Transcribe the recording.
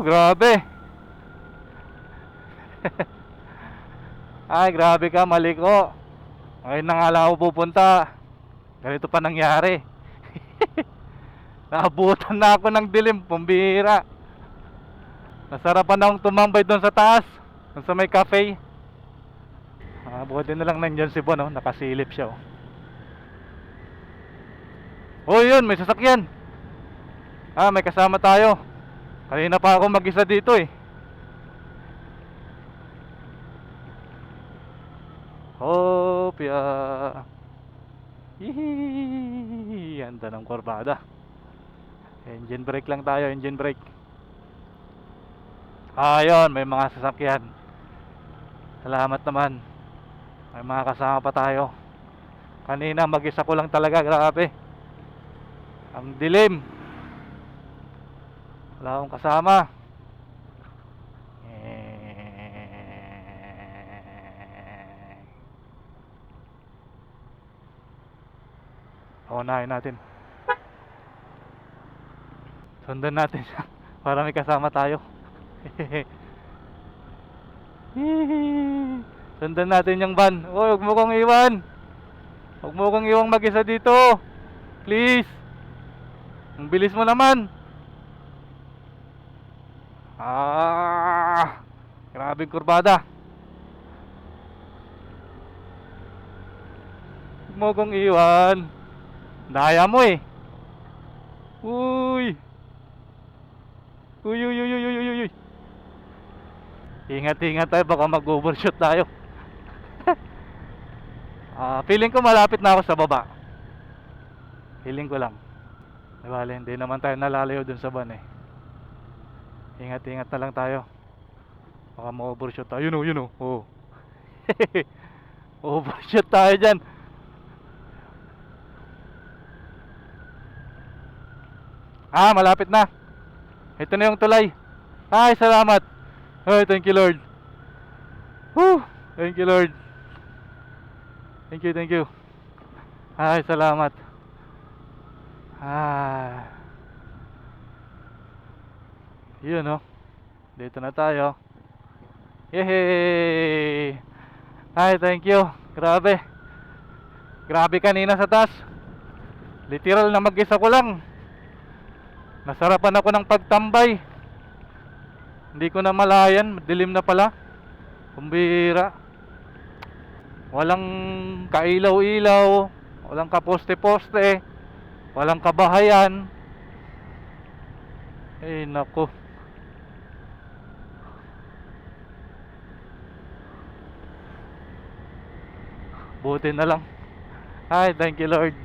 Grabe. Ay, grabe ka, maliko. Ngayon na nga lang ako pupunta. Ganito pa nangyari. Naabutan na ako ng dilim, pambihira. Nasarapan akong tumambay doon sa taas, doon sa may cafe. Buti na lang nandyan si Bon, oh. Nakasilip siya, oh. Oh, yun, may sasakyan. May kasama tayo. Kanina pa ako mag-isa dito, eh. Hopya. Hihihi. Ganda ng kurbada. Engine brake lang tayo, engine brake. Ayun, may mga sasakyan. Salamat naman. May mga kasama pa tayo. Kanina mag-isa ko lang talaga, grabe. Ang dilim. Wala akong kasama. Unahin natin. Sundan natin siya para may kasama tayo. Sundan natin yung van. Huwag mo kong iwan. Huwag mo kong iwang mag-isa dito. Please. Ang bilis mo naman. Grabing kurbada. Huwag mo kong iwan. Daya mo, eh. Uy. Uy, uy, uy, uy, uy, uy. Ingat-ingat tayo, baka mag-overshoot tayo. Feeling ko malapit na ako sa baba. Feeling ko lang. Bale, hindi naman tayo nalalayo dun sa van, eh. Ingat-ingat na lang tayo. Baka ma-overshoot tayo. Yun o. Oh. Overshoot tayo dyan. Malapit na. Ito na yung tulay. Ay, salamat. Ay, thank you, Lord. Thank you, Lord. Thank you. Ay, salamat. Yun, oh. Dito na tayo. Yehey! Ay, thank you. Grabe. Grabe kanina sa taas. Literal na mag-isa ko lang. Nasarapan ako ng pagtambay. Hindi ko na malayan, dilim na pala. Kumbira. Walang kailaw-ilaw, walang kaposte-poste, walang kabahayan. Eh, nako. Buti na lang. Ay, thank you, Lord.